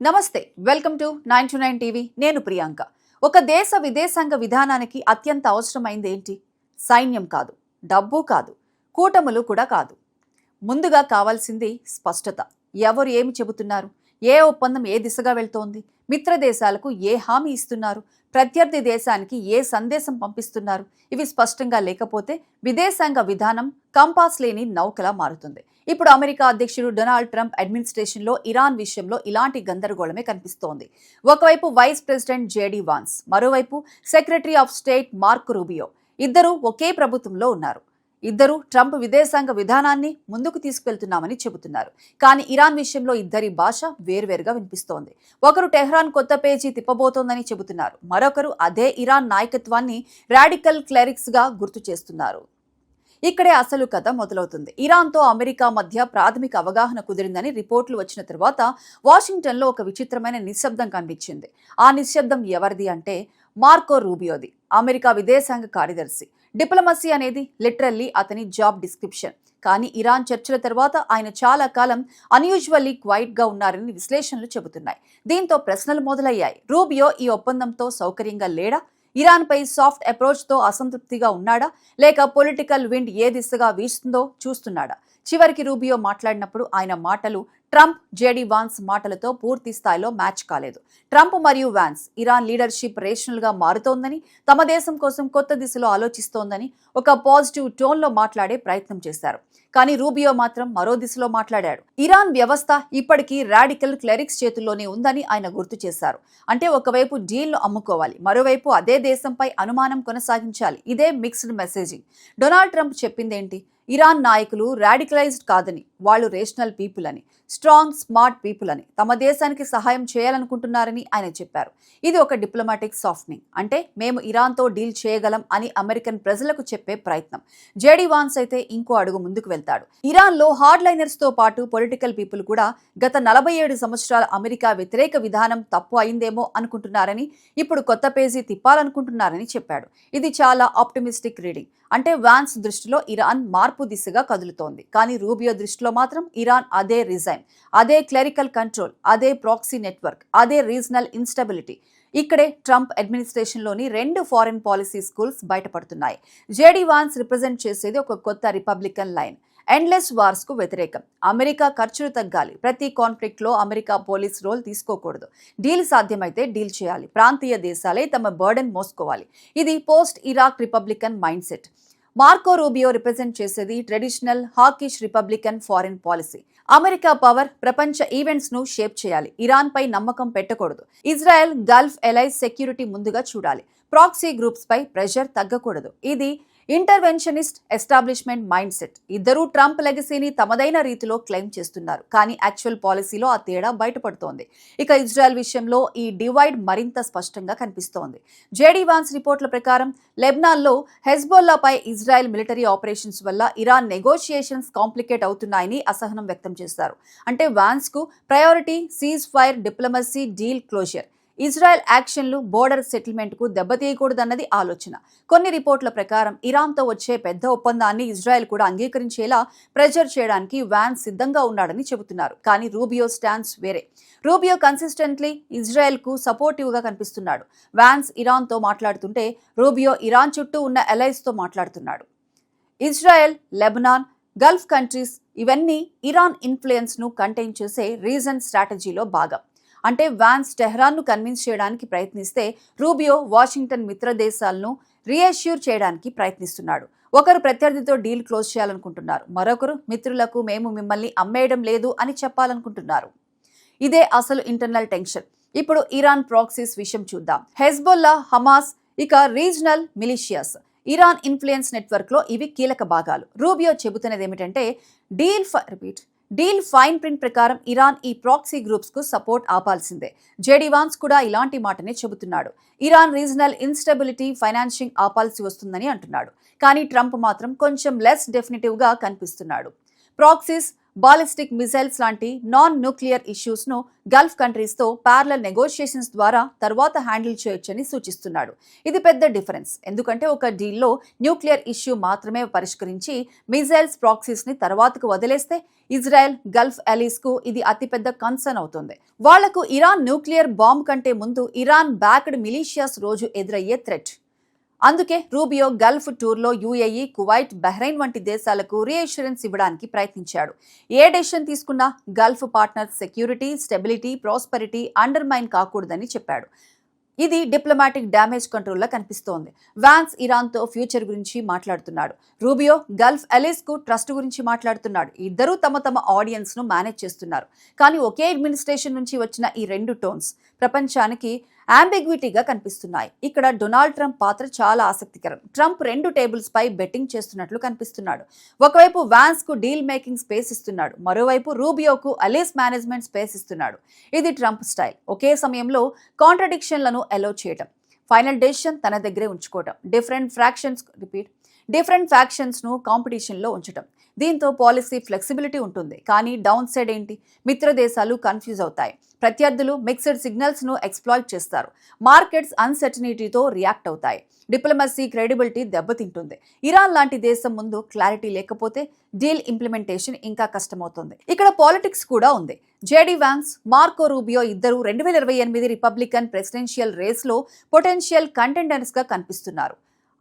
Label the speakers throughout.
Speaker 1: నమస్తే, welcome to 929 TV. నేను ప్రియాంక. ఒక దేశ విదేశాంగ విధానానికి అత్యంత అవసరమైంది ఏంటి? సైన్యం కాదు, డబ్బు కాదు, కూటములు కూడా కాదు. ముందుగా కావాల్సింది స్పష్టత. ఎవరు ఏమి చెబుతున్నారు? ఏ ఒప్పందం ఏ దిశగా వెళ్తోంది? మిత్ర దేశాలకు ఏ హామీ ఇస్తున్నారు? ప్రత్యర్థి దేశానికి ఏ సందేశం పంపిస్తున్నారు? ఇవి స్పష్టంగా లేకపోతే విదేశాంగ విధానం కంపాస్ లేని నౌకలా మారుతుంది. ఇప్పుడు అమెరికా అధ్యక్షుడు డొనాల్డ్ ట్రంప్ అడ్మినిస్ట్రేషన్లో ఇరాన్ విషయంలో ఇలాంటి గందరగోళమే కనిపిస్తోంది. ఒకవైపు వైస్ ప్రెసిడెంట్ జేడీ వాన్స్, మరోవైపు secretary of state Marco Rubio. ఇద్దరు ఒకే ప్రభుత్వంలో ఉన్నారు. ఇద్దరు ట్రంప్ విదేశాంగ విధానాన్ని ముందుకు తీసుకెళ్తున్నామని చెబుతున్నారు. కానీ ఇరాన్ విషయంలో ఇద్దరి భాష వేర్వేరుగా వినిపిస్తోంది. ఒకరు టెహ్రాన్ కొత్త పేజీ తిప్పబోతోందని చెబుతున్నారు. మరొకరు అదే ఇరాన్ నాయకత్వాన్ని రాడికల్ క్లెరిక్స్ గా గుర్తు చేస్తున్నారు. ఇక్కడే అసలు కథ మొదలవుతుంది. ఇరాన్తో అమెరికా మధ్య ప్రాథమిక అవగాహన కుదిరిందని రిపోర్టులు వచ్చిన తర్వాత వాషింగ్టన్లో ఒక విచిత్రమైన నిశ్శబ్దం కనిపించింది. ఆ నిశ్శబ్దం ఎవరిది అంటే మార్కో రూబియోది, అమెరికా విదేశాంగ కార్యదర్శి. డిప్లొమసీ అనేది లిటరల్లీ అతని జాబ్ డిస్క్రిప్షన్. కానీ ఇరాన్ చర్చల తర్వాత ఆయన చాలా కాలం అన్యూజువల్లీ క్వైట్ గా ఉన్నారని విశ్లేషణలు చెబుతున్నాయి. దీంతో ప్రశ్నలు మొదలయ్యాయి. రూబియో ఈ ఒప్పందంతో సౌకర్యంగా లేడా? ఇరాన్పై సాఫ్ట్ అప్రోచ్తో అసంతృప్తిగా ఉన్నాడా? లేక పొలిటికల్ విండ్ ఏ దిశగా వీస్తుందో చూస్తున్నాడా? చివరికి రూబియో మాట్లాడినప్పుడు ఆయన మాటలు ట్రంప్, జేడీ వాన్స్ మాటలతో పూర్తి స్థాయిలో మ్యాచ్ కాలేదు. ట్రంప్ మరియు వాన్స్ ఇరాన్ లీడర్షిప్ రేషనల్ గా మారుతోందని, తమ దేశం కోసం కొత్త దిశలో ఆలోచిస్తోందని ఒక పాజిటివ్ టోన్లో మాట్లాడే ప్రయత్నం చేశారు. కానీ రూబియో మాత్రం మరో దిశలో మాట్లాడాడు. ఇరాన్ వ్యవస్థ ఇప్పటికీ రాడికల్ క్లెరిక్స్ చేతుల్లోనే ఉందని ఆయన గుర్తు చేశారు. అంటే ఒకవైపు డీల్ను అమ్ముకోవాలి, మరోవైపు అదే దేశంపై అనుమానం కొనసాగించాలి. ఇదే మిక్స్డ్ మెసేజింగ్. డొనాల్డ్ ట్రంప్ చెప్పిందేంటి? ఇరాన్ నాయకులు రాడికలైజ్డ్ కాదని, వాళ్ళు రేషనల్ పీపుల్ అని, స్ట్రాంగ్ స్మార్ట్ పీపుల్ అని, తమ దేశానికి సహాయం చేయాలనుకుంటున్నారని ఆయన చెప్పారు. ఇది ఒక డిప్లొమాటిక్ సాఫ్ట్నింగ్. అంటే మేము ఇరాన్తో డీల్ చేయగలం అని అమెరికన్ ప్రజలకు చెప్పే ప్రయత్నం. జేడీ వాన్స్ అయితే ఇంకో అడుగు ముందుకు వెళ్తాడు. ఇరాన్లో హార్డ్ లైనర్స్ తో పాటు పొలిటికల్ పీపుల్ కూడా గత 47 సంవత్సరాల అమెరికా వ్యతిరేక విధానం తప్పు అయిందేమో అనుకుంటున్నారని, ఇప్పుడు కొత్త పేజీ తిప్పాలనుకుంటున్నారని చెప్పాడు. ఇది చాలా ఆప్టిమిస్టిక్ రీడింగ్. అంటే వాన్స్ దృష్టిలో ఇరాన్ మార్పు దిశగా కదులుతోంది. కానీ రూబియో దృష్టిలో మాత్రం ఇరాన్ అదే రిజైమ్, అదే క్లెరికల్ కంట్రోల్, అదే ప్రాక్సీ నెట్వర్క్, అదే రీజనల్ ఇన్స్టెబిలిటీ. ఇక్కడే ట్రంప్ అడ్మినిస్ట్రేషన్లోని 2 ఫారిన్ పాలసీ స్కూల్స్ బయటపడుతున్నాయి. జేడీ వాన్స్ రిప్రజెంట్ చేసేది ఒక కొత్త రిపబ్లికన్ లైన్. ఎండ్లెస్ వార్స్ కు వ్యతిరేకం. అమెరికా ఖర్చులు తగ్గాలి, ప్రతి కాన్ఫ్లిక్ట్ లో అమెరికా పోలీస్ రోల్ తీసుకోకూడదు, డీల్ సాధ్యమైతే డీల్ చేయాలి, ప్రాంతీయ దేశాలే తమ బర్డెన్ మోసుకోవాలి. ఇది post Iraq Republican mind set. Marco Rubio represent చేసేది traditional hawkish Republican foreign policy. America power ప్రపంచ ఈవెంట్స్ ను షేప్ చేయాలి, ఇరాన్ పై నమ్మకం పెట్టకూడదు, ఇజ్రాయెల్ గల్ఫ్ ఎలైస్ సెక్యూరిటీ ముందుగా చూడాలి, ప్రాక్సీ గ్రూప్స్ పై ప్రెషర్ తగ్గకూడదు. ఇది ఇంటర్వెన్షనిస్ట్ ఎస్టాబ్లిష్మెంట్ మైండ్ సెట్. ఇద్దరూ ట్రంప్ లెగసీని తమదైన రీతిలో క్లెయిమ్ చేస్తున్నారు. కానీ యాక్చువల్ పాలసీలో ఆ తేడా బయటపడుతోంది. ఇక ఇజ్రాయెల్ విషయంలో ఈ డివైడ్ మరింత స్పష్టంగా కనిపిస్తోంది. జేడీ వాన్స్ రిపోర్ట్ల ప్రకారం లెబనాన్లో హెజ్బొల్లాపై ఇజ్రాయెల్ మిలిటరీ ఆపరేషన్స్ వల్ల ఇరాన్ నెగోషియేషన్స్ కాంప్లికేట్ అవుతున్నాయని అసహనం వ్యక్తం చేశారు. అంటే వాన్స్ కు priority ceasefire, diplomacy, deal closure. Israel యాక్షన్లు బోర్డర్ సెటిల్మెంట్ కు దెబ్బతీయకూడదన్నది ఆలోచన. కొన్ని రిపోర్ట్ల ప్రకారం ఇరాన్తో వచ్చే పెద్ద ఒప్పందాన్ని ఇజ్రాయెల్ కూడా అంగీకరించేలా ప్రెజర్ చేయడానికి వాన్స్ సిద్ధంగా ఉన్నాడని చెబుతున్నారు. కానీ రూబియో స్టాన్స్ వేరే. రూబియో కన్సిస్టెంట్లీ ఇజ్రాయెల్ కు సపోర్టివ్ గా కనిపిస్తున్నాడు. వాన్స్ ఇరాన్ తో మాట్లాడుతుంటే రూబియో ఇరాన్ చుట్టూ ఉన్న అలైస్ తో మాట్లాడుతున్నాడు. ఇజ్రాయెల్, లెబనాన్, గల్ఫ్ కంట్రీస్ ఇవన్నీ ఇరాన్ ఇన్ఫ్లుయెన్స్ ను కంటైన్ చేసే రీజన్ స్ట్రాటజీలో భాగం. అంటే వాన్స్ టెహ్రాన్ను కన్విన్స్ చేయడానికి ప్రయత్నిస్తే రూబియో వాషింగ్టన్ మిత్ర దేశాలను రీఅష్యూర్ చేయడానికి ప్రయత్నిస్తున్నాడు. ఒకరు ప్రత్యర్థితో డీల్ క్లోజ్ చేయాలనుకుంటున్నారు, మరొకరు మిత్రులకు మేము మిమ్మల్ని అమ్మేయడం లేదు అని చెప్పాలనుకుంటున్నారు. ఇదే అసలు ఇంటర్నల్ టెన్షన్. ఇప్పుడు ఇరాన్ ప్రాక్సీస్ విషయం చూద్దాం. హెజ్బొల్లా, హమాస్, ఇక రీజనల్ మిలిషియాస్, ఇరాన్ ఇన్ఫ్లుయెన్స్ నెట్వర్క్ లో ఇవి కీలక భాగాలు. రూబియో చెబుతున్నది ఏమిటంటే డీల్ ఫైన్ ప్రింట్ ప్రకారం ఇరాన్ ఈ ప్రాక్సీ గ్రూప్స్ కు సపోర్ట్ ఆపాల్సిందే. జేడీ వాన్స్ కూడా ఇలాంటి మాటనే చెబుతున్నాడు. ఇరాన్ రీజనల్ ఇన్స్టెబిలిటీ, ఫైనాన్షింగ్ ఆపాల్సి వస్తుందని అంటున్నాడు. కానీ ట్రంప్ మాత్రం కొంచెం లెస్ డెఫినిటివ్ గా కనిపిస్తున్నాడు. ప్రాక్సీస్ బాలిస్టిక్ మిసైల్స్ లాంటి నాన్ న్యూక్లియర్ ఇష్యూస్ ను గల్ఫ్ కంట్రీస్ తో ప్యారలల్ నెగోషియేషన్స్ ద్వారా తర్వాత హ్యాండిల్ చేయొచ్చని సూచిస్తున్నాడు. ఇది పెద్ద డిఫరెన్స్, ఎందుకంటే ఒక డీల్లో న్యూక్లియర్ ఇష్యూ మాత్రమే పరిష్కరించి మిసైల్స్ ప్రాక్సీస్ ని తర్వాతకు వదిలేస్తే ఇజ్రాయెల్ గల్ఫ్ అలీస్ కు ఇది అతిపెద్ద కన్సర్న్ అవుతుంది. వాళ్లకు ఇరాన్ న్యూక్లియర్ బాంబ్ కంటే ముందు ఇరాన్ బ్యాక్డ్ మిలీషియాస్ రోజు ఎదురయ్యే థ్రెట్. అందుకే రూబియో గల్ఫ్ టూర్లో యుఏఈ, కువైట్, బహ్రెయిన్ వంటి దేశాలకు రీఅష్యూరెన్స్ ఇవ్వడానికి ప్రయత్నించాడు. ఏ డెసిషన్ తీసుకున్నా Gulf partners security, stability, prosperity undermine కాకూడదని చెప్పాడు. ఇది డిప్లొమాటిక్ డ్యామేజ్ కంట్రోల్లో కనిపిస్తోంది. వాన్స్ ఇరాన్తో ఫ్యూచర్ గురించి మాట్లాడుతున్నాడు. రూబియో గల్ఫ్ అలీస్ కు ట్రస్ట్ గురించి మాట్లాడుతున్నాడు. ఇద్దరూ తమ తమ ఆడియన్స్ ను మేనేజ్ చేస్తున్నారు. కానీ ఒకే అడ్మినిస్ట్రేషన్ నుంచి వచ్చిన ఈ రెండు టోన్స్ ప్రపంచానికి అంబిగ్విటీగా కనిపిస్తున్నాయి. ఇక్కడ డొనాల్డ్ ట్రంప్ పాత్ర చాలా ఆసక్తికరం. ట్రంప్ 2 టేబుల్స్ పై బెట్టింగ్ చేస్తున్నట్లు కనిపిస్తున్నాడు. ఒకవైపు వాన్స్ కు డీల్ మేకింగ్ స్పేస్ ఇస్తున్నాడు, మరోవైపు రూబియోకు అలీస్ మేనేజ్మెంట్ స్పేస్ ఇస్తున్నాడు. ఇది ట్రంప్ స్టైల్. ఒకే సమయంలో కాంట్రడిక్షన్లను అలౌ చేయటం, ఫైనల్ డెసిషన్ తన దగ్గరే ఉంచుకోవటం, డిఫరెంట్ ఫ్యాక్షన్స్ ను కాంపిటీషన్ లో ఉంచటం. దీంతో పాలసీ ఫ్లెక్సిబిలిటీ ఉంటుంది, కానీ డౌన్ సైడ్ ఏంటి? మిత్ర దేశాలు కన్ఫ్యూజ్ అవుతాయి, ప్రత్యర్థులు మిక్స్డ్ సిగ్నల్స్ ను ఎక్స్ప్లాయిట్ చేస్తారు, మార్కెట్స్ అన్సర్టనిటీతో రియాక్ట్ అవుతాయి, డిప్లొమసీ క్రెడిబిలిటీ దెబ్బతింటుంది. ఇరాన్ లాంటి దేశం ముందు క్లారిటీ లేకపోతే డీల్ ఇంప్లిమెంటేషన్ ఇంకా కష్టమవుతుంది. ఇక్కడ పాలిటిక్స్ కూడా ఉంది. జేడీ వాన్స్, మార్కో రూబియో ఇద్దరు 2028 రిపబ్లికన్ ప్రెసిడెన్షియల్ రేస్ లో పొటెన్షియల్ కంటెండర్స్ గా కనిపిస్తున్నారు.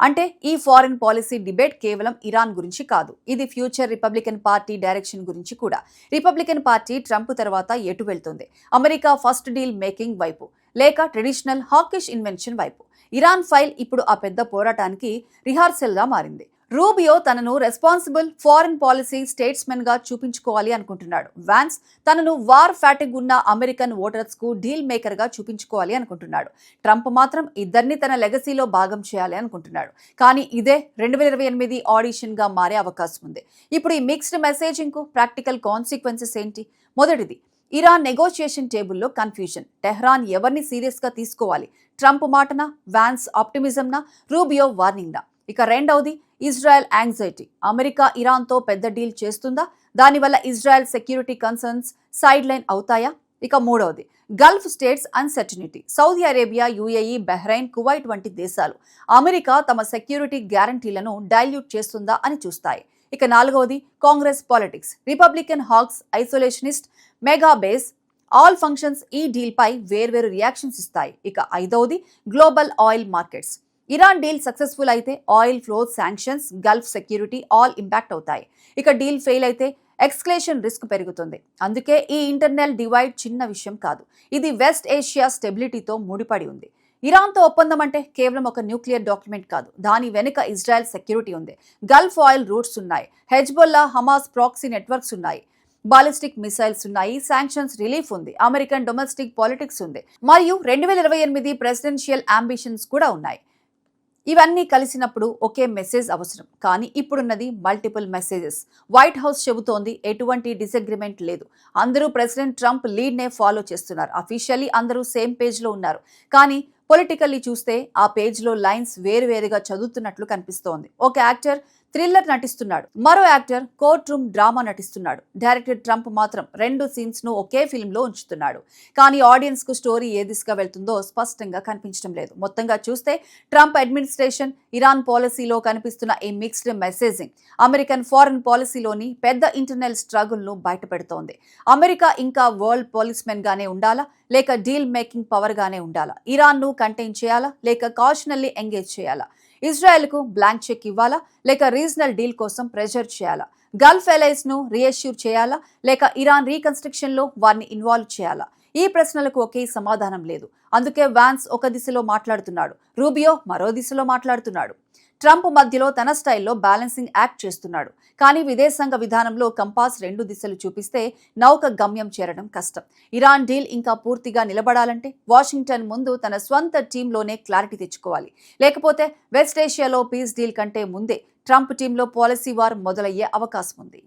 Speaker 1: అంటే ఈ ఫారిన్ పాలసీ డిబేట్ కేవలం ఇరాన్ గురించి కాదు, ఇది ఫ్యూచర్ రిపబ్లికన్ పార్టీ డైరెక్షన్ గురించి కూడా. రిపబ్లికన్ పార్టీ ట్రంప్ తర్వాత ఎటు వెళ్తుంది? అమెరికా ఫస్ట్ డీల్ మేకింగ్ వైపు, లేక ట్రెడిషనల్ హాకిష్ ఇన్వెన్షన్ వైపు? ఇరాన్ ఫైల్ ఇప్పుడు ఆ పెద్ద పోరాటానికి రిహార్సల్ గా మారింది. రూబియో తనను రెస్పాన్సిబుల్ ఫారిన్ పాలసీ స్టేట్స్మెన్ గా చూపించుకోవాలి అనుకుంటున్నాడు. వాన్స్ తనను వార్ ఫ్యాటిగ్ ఉన్న అమెరికన్ ఓటర్స్ కు డీల్ మేకర్ గా చూపించుకోవాలి అనుకుంటున్నాడు. ట్రంప్ మాత్రం ఇద్దరిని తన లెగసీలో భాగం చేయాలి అనుకుంటున్నాడు. కానీ ఇదే 2028 ఆడిషన్ గా మారే అవకాశం ఉంది. ఇప్పుడు ఈ మిక్స్డ్ మెసేజింగ్ కు ప్రాక్టికల్ కాన్సిక్వెన్సెస్ ఏంటి? మొదటిది, ఇరాన్ నెగోషియేషన్ టేబుల్లో కన్ఫ్యూజన్. టెహ్రాన్ ఎవరిని సీరియస్ గా తీసుకోవాలి? ట్రంప్ మాటనా, వాన్స్ ఆప్టిమిజంనా, రూబియో వార్నింగ్నా? ఇక రెండవది, ఇజ్రాయెల్ యాంగ్జైటీ. అమెరికా ఇరాన్తో పెద్ద డీల్ చేస్తుందా? దానివల్ల Israel security concerns side line అవుతాయా? ఇక మూడవది, Gulf states uncertainty. Saudi Arabia, UAE, Bahrain, Kuwait వంటి దేశాలు అమెరికా తమ సెక్యూరిటీ గ్యారంటీలను డైల్యూట్ చేస్తుందా అని చూస్తాయి. ఇక నాలుగవది, Congress politics. Republican hawks, isolationist, MAGA base, all functions ఈ డీల్ పై వేర్వేరు రియాక్షన్స్ ఇస్తాయి. ఇక ఐదవది, global oil markets. Iran deal successful అయితే oil flow, sanctions, Gulf security all impact అవుతాయి. ఇక డీల్ ఫెయిల్ అయితే ఎక్స్కలేషన్ రిస్క్ పెరుగుతుంది. అందుకే ఈ ఇంటర్నల్ డివైడ్ చిన్న విషయం కాదు, ఇది వెస్ట్ ఏషియా స్టెబిలిటీతో ముడిపడి ఉంది. ఇరాన్తో ఒప్పందం అంటే కేవలం ఒక న్యూక్లియర్ డాక్యుమెంట్ కాదు, దాని వెనుక ఇజ్రాయెల్ సెక్యూరిటీ ఉంది, గల్ఫ్ ఆయిల్ రూట్స్ ఉన్నాయి, హెజ్బొల్లా, హమాస్ ప్రాక్సీ నెట్వర్క్స్ ఉన్నాయి, బాలిస్టిక్ మిసైల్స్ ఉన్నాయి, శాంక్షన్స్ రిలీఫ్ ఉంది, అమెరికన్ డొమెస్టిక్ పాలిటిక్స్ ఉంది, మరియు 2028 ప్రెసిడెన్షియల్ అంబిషన్స్ కూడా ఉన్నాయి. ఇవన్నీ కలిసినప్పుడు ఒకే మెసేజ్ అవసరం. కానీ ఇప్పుడున్నది మల్టిపుల్ మెసేజెస్. వైట్ హౌస్ చెబుతోంది ఎటువంటి డిసగ్రిమెంట్ లేదు, అందరూ ప్రెసిడెంట్ ట్రంప్ లీడ్నే ఫాలో చేస్తున్నారు, అఫీషియల్లీ అందరూ సేమ్ పేజ్లో ఉన్నారు. కానీ పొలిటికల్లీ చూస్తే ఆ పేజ్లో లైన్స్ వేరువేరుగా చదువుతున్నట్లు కనిపిస్తోంది. ఒక యాక్టర్ థ్రిల్లర్ నటిస్తున్నాడు, మరో యాక్టర్ కోర్ట్ రూమ్ డ్రామా నటిస్తున్నాడు. డైరెక్టర్ ట్రంప్ మాత్రం 2 సీన్స్ ను ఒకే ఫిల్మ్ లో ఉంచుతున్నాడు. కానీ ఆడియన్స్ కు స్టోరీ ఏ దిశగా వెళ్తుందో స్పష్టంగా కనిపించడం లేదు. మొత్తంగా చూస్తే ట్రంప్ అడ్మినిస్ట్రేషన్ ఇరాన్ పాలసీలో కనిపిస్తున్న ఈ మిక్స్డ్ మెసేజింగ్ అమెరికన్ ఫారెన్ పాలసీలోని పెద్ద ఇంటర్నల్ స్ట్రగుల్ ను బయటపెడుతోంది. అమెరికా ఇంకా వరల్డ్ పాలిస్మెన్ గానే ఉండాలా, లేక డీల్ మేకింగ్ పవర్ గానే ఉండాలా? ఇరాన్ ను కంటైన్ చేయాలా, లేక కాషనల్లీ ఎంగేజ్ చేయాలా? ఇజ్రాయెల్ కు బ్లాంక్ చెక్ ఇవ్వాలా, లేక రీజనల్ డీల్ కోసం ప్రెషర్ చేయాలా? గల్ఫ్ ఎలైస్ ను రీఅష్యూర్ చేయాలా, లేక ఇరాన్ రీకన్స్ట్రక్షన్ లో వారిని ఇన్వాల్వ్ చేయాలా? ఈ ప్రశ్నలకు ఒకే సమాధానం లేదు. అందుకే వాన్స్ ఒక దిశలో మాట్లాడుతున్నాడు, రూబియో మరో దిశలో మాట్లాడుతున్నాడు. ట్రంప్ మధ్యలో తన స్టైల్లో బ్యాలెన్సింగ్ యాక్ట్ చేస్తున్నాడు. కానీ విదేశాంగ విధానంలో కంపాస్ 2 దిశలు చూపిస్తే నౌక గమ్యం చేరడం కష్టం. ఇరాన్ డీల్ ఇంకా పూర్తిగా నిలబడాలంటే వాషింగ్టన్ ముందు తన స్వంత టీంలోనే క్లారిటీ తెచ్చుకోవాలి. లేకపోతే వెస్ట్ ఏషియాలో పీస్ డీల్ కంటే ముందే ట్రంప్ టీంలో పాలసీ వార్ మొదలయ్యే అవకాశం ఉంది.